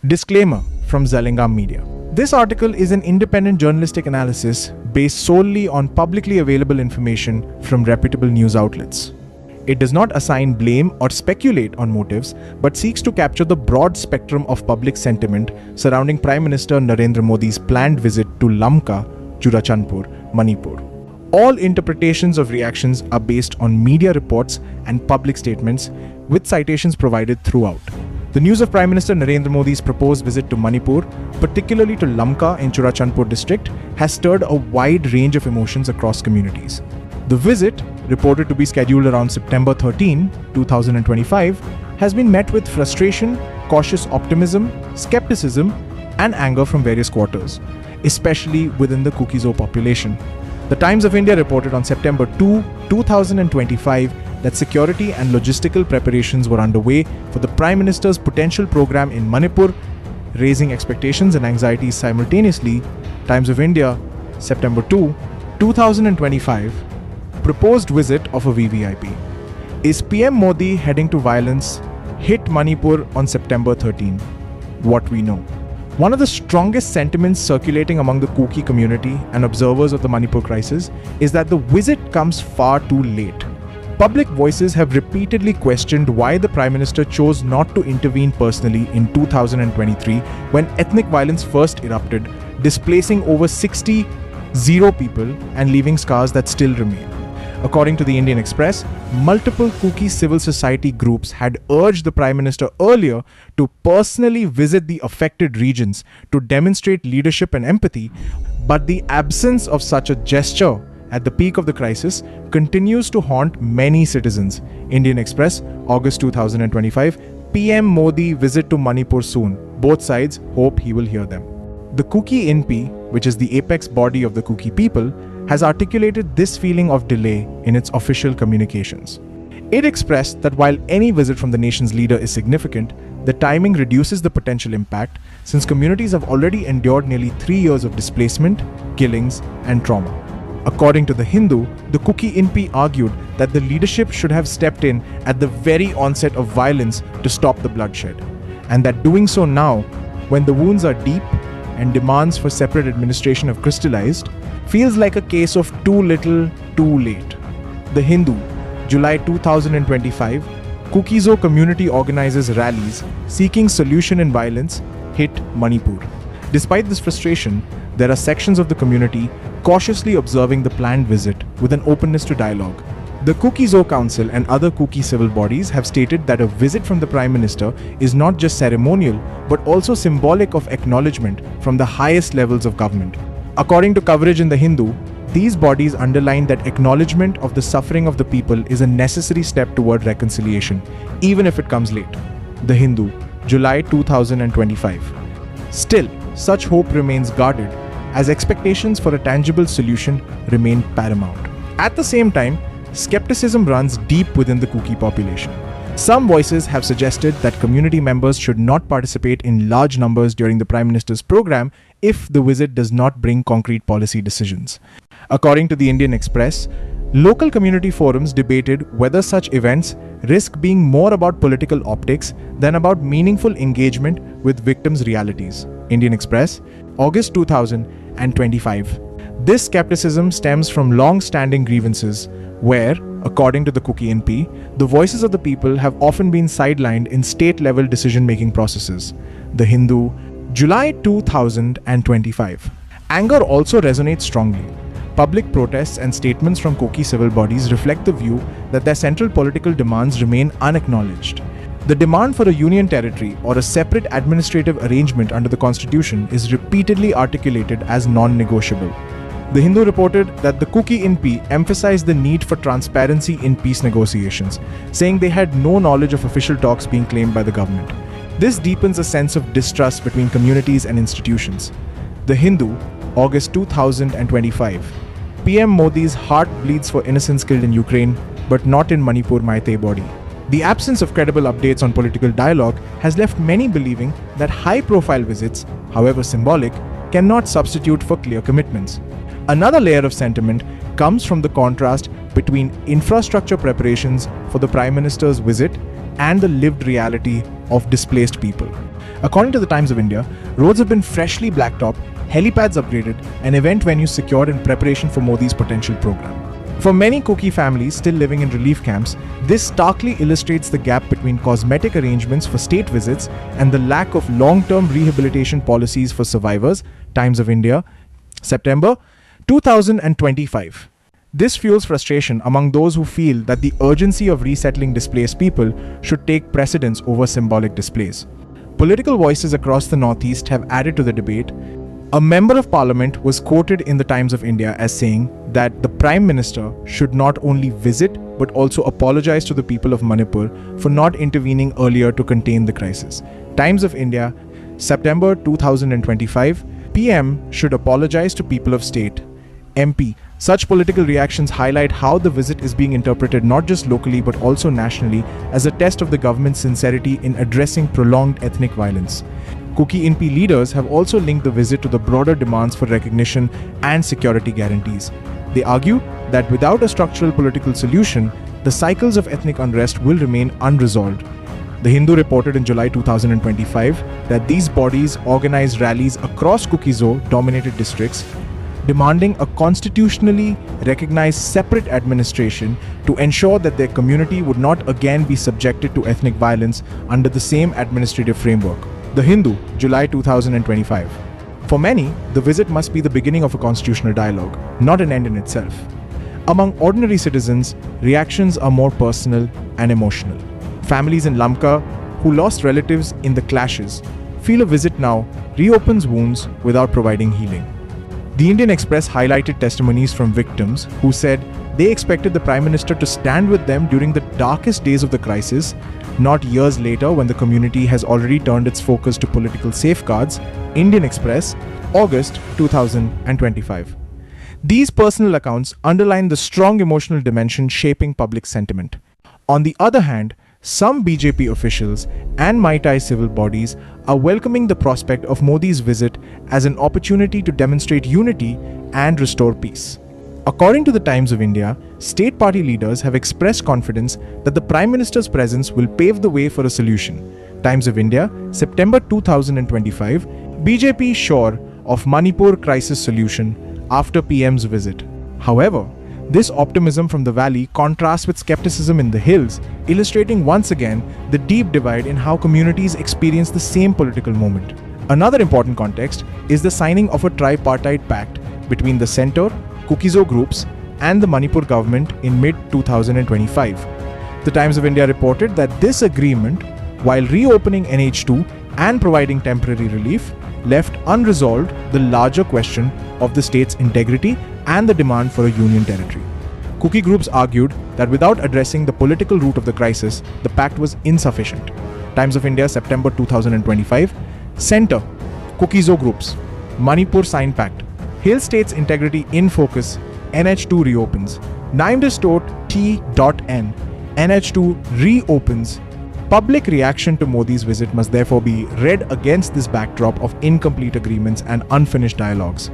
Disclaimer from Zalingam Media. This article is an independent journalistic analysis based solely on publicly available information from reputable news outlets. It does not assign blame or speculate on motives, but seeks to capture the broad spectrum of public sentiment surrounding Prime Minister Narendra Modi's planned visit to Lamka, Churachandpur, Manipur. All interpretations of reactions are based on media reports and public statements, with citations provided throughout. The news of Prime Minister Narendra Modi's proposed visit to Manipur, particularly to Lamka in Churachandpur district, has stirred a wide range of emotions across communities. The visit, reported to be scheduled around September 13, 2025, has been met with frustration, cautious optimism, skepticism, and anger from various quarters, especially within the Kukis population. The Times of India reported on September 2, 2025, that security and logistical preparations were underway for the Prime Minister's potential program in Manipur, raising expectations and anxieties simultaneously. Times of India, September 2, 2025, proposed visit of a VVIP. Is PM Modi heading to violence? Hit Manipur on September 13. What we know. One of the strongest sentiments circulating among the Kuki community and observers of the Manipur crisis is that the visit comes far too late. Public voices have repeatedly questioned why the Prime Minister chose not to intervene personally in 2023 when ethnic violence first erupted, displacing over 60 people and leaving scars that still remain. According to the Indian Express, multiple Kuki civil society groups had urged the Prime Minister earlier to personally visit the affected regions to demonstrate leadership and empathy, but the absence of such a gesture at the peak of the crisis continues to haunt many citizens. Indian Express, August 2025, PM Modi visit to Manipur soon. Both sides hope he will hear them. The Kuki INP, which is the apex body of the Kuki people, has articulated this feeling of delay in its official communications. It expressed that while any visit from the nation's leader is significant, the timing reduces the potential impact since communities have already endured nearly 3 years of displacement, killings, and trauma. According to The Hindu, the Kuki INP argued that the leadership should have stepped in at the very onset of violence to stop the bloodshed, and that doing so now, when the wounds are deep and demands for separate administration have crystallized, feels like a case of too little, too late. The Hindu, July 2025, Kukizo community organizes rallies seeking solution in violence hit Manipur. Despite this frustration, there are sections of the community cautiously observing the planned visit with an openness to dialogue. The Kukizo Council and other Kuki civil bodies have stated that a visit from the Prime Minister is not just ceremonial but also symbolic of acknowledgement from the highest levels of government. According to coverage in The Hindu, these bodies underline that acknowledgement of the suffering of the people is a necessary step toward reconciliation, even if it comes late. The Hindu, July 2025. Still, such hope remains guarded as expectations for a tangible solution remain paramount. At the same time, skepticism runs deep within the Kuki population. Some voices have suggested that community members should not participate in large numbers during the Prime Minister's program if the visit does not bring concrete policy decisions. According to the Indian Express, local community forums debated whether such events risk being more about political optics than about meaningful engagement with victims' realities. Indian Express, August 2025. This skepticism stems from long-standing grievances where, according to the Kuki NP, the voices of the people have often been sidelined in state-level decision-making processes. The Hindu, July 2025. Anger also resonates strongly. Public protests and statements from Kuki civil bodies reflect the view that their central political demands remain unacknowledged. The demand for a union territory or a separate administrative arrangement under the constitution is repeatedly articulated as non-negotiable. The Hindu reported that the Kuki INP emphasized the need for transparency in peace negotiations, saying they had no knowledge of official talks being claimed by the government. This deepens a sense of distrust between communities and institutions. The Hindu, August 2025. PM Modi's heart bleeds for innocents killed in Ukraine, but not in Manipur Maitei body. The absence of credible updates on political dialogue has left many believing that high-profile visits, however symbolic, cannot substitute for clear commitments. Another layer of sentiment comes from the contrast between infrastructure preparations for the Prime Minister's visit and the lived reality of displaced people. According to the Times of India, roads have been freshly blacktop, helipads upgraded, and event venues secured in preparation for Modi's potential program. For many Kuki families still living in relief camps, this starkly illustrates the gap between cosmetic arrangements for state visits and the lack of long-term rehabilitation policies for survivors. Times of India, September 2025. This fuels frustration among those who feel that the urgency of resettling displaced people should take precedence over symbolic displays. Political voices across the Northeast have added to the debate. A member of parliament was quoted in the Times of India as saying that the Prime Minister should not only visit but also apologize to the people of Manipur for not intervening earlier to contain the crisis. Times of India, September 2025. PM should apologize to people of state. MP. Such political reactions highlight how the visit is being interpreted not just locally but also nationally as a test of the government's sincerity in addressing prolonged ethnic violence. Kuki NP leaders have also linked the visit to the broader demands for recognition and security guarantees. They argue that without a structural political solution, the cycles of ethnic unrest will remain unresolved. The Hindu reported in July 2025 that these bodies organized rallies across Kukizo-dominated districts, demanding a constitutionally recognized separate administration to ensure that their community would not again be subjected to ethnic violence under the same administrative framework. The Hindu, July 2025. For many, the visit must be the beginning of a constitutional dialogue, not an end in itself. Among ordinary citizens, reactions are more personal and emotional. Families in Lamka who lost relatives in the clashes feel a visit now reopens wounds without providing healing. The Indian Express highlighted testimonies from victims who said they expected the Prime Minister to stand with them during the darkest days of the crisis, not years later when the community has already turned its focus to political safeguards. Indian Express, August 2025. These personal accounts underline the strong emotional dimension shaping public sentiment. On the other hand, some BJP officials and Maitai civil bodies are welcoming the prospect of Modi's visit as an opportunity to demonstrate unity and restore peace. According to the Times of India, state party leaders have expressed confidence that the Prime Minister's presence will pave the way for a solution. Times of India, September 2025. BJP sure of Manipur crisis solution after PM's visit. However, this optimism from the valley contrasts with skepticism in the hills, illustrating once again the deep divide in how communities experience the same political moment. Another important context is the signing of a tripartite pact between the center, Kukizo groups, and the Manipur government in mid-2025. The Times of India reported that this agreement, while reopening NH2 and providing temporary relief, left unresolved the larger question of the state's integrity and the demand for a union territory. Kuki groups argued that without addressing the political root of the crisis, the pact was insufficient. Times of India, September 2025. Center, Kukizo groups, Manipur sign pact, Hill state's integrity in focus, NH2 reopens, named as T.N, NH2 reopens. Public reaction to Modi's visit must therefore be read against this backdrop of incomplete agreements and unfinished dialogues.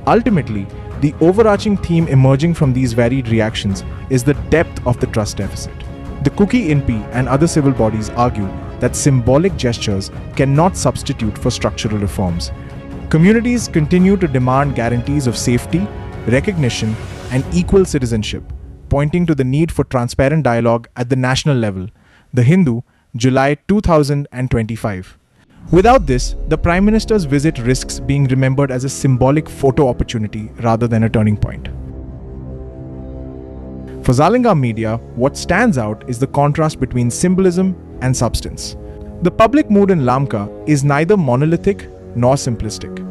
Ultimately, the overarching theme emerging from these varied reactions is the depth of the trust deficit. The Kuki NP and other civil bodies argue that symbolic gestures cannot substitute for structural reforms. Communities continue to demand guarantees of safety, recognition, and equal citizenship, pointing to the need for transparent dialogue at the national level. The Hindu, July 2025. Without this, the Prime Minister's visit risks being remembered as a symbolic photo opportunity rather than a turning point. For Zalinga media, what stands out is the contrast between symbolism and substance. The public mood in Lamka is neither monolithic nor simplistic.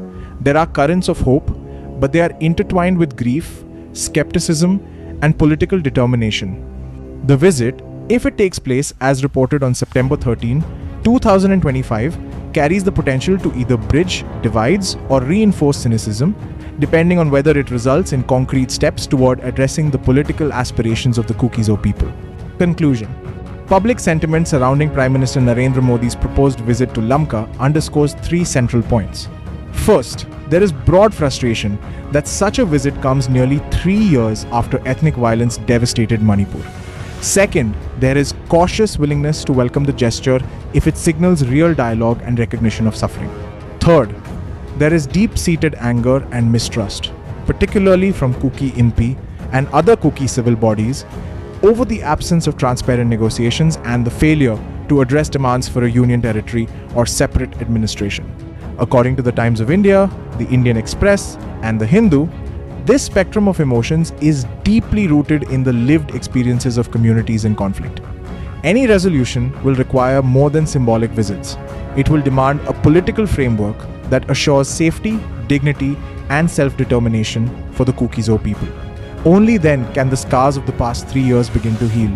There are currents of hope, but they are intertwined with grief, skepticism, and political determination. The visit, if it takes place as reported on September 13, 2025, carries the potential to either bridge divides or reinforce cynicism, depending on whether it results in concrete steps toward addressing the political aspirations of the Kukizo people. Conclusion. Public sentiment surrounding Prime Minister Narendra Modi's proposed visit to Lamka underscores three central points. First, there is broad frustration that such a visit comes nearly 3 years after ethnic violence devastated Manipur. Second, there is cautious willingness to welcome the gesture if it signals real dialogue and recognition of suffering. Third, there is deep-seated anger and mistrust, particularly from Kuki Impi and other Kuki civil bodies, over the absence of transparent negotiations and the failure to address demands for a union territory or separate administration. According to the Times of India, the Indian Express, and the Hindu, this spectrum of emotions is deeply rooted in the lived experiences of communities in conflict. Any resolution will require more than symbolic visits. It will demand a political framework that assures safety, dignity, and self-determination for the Kukizo people. Only then can the scars of the past 3 years begin to heal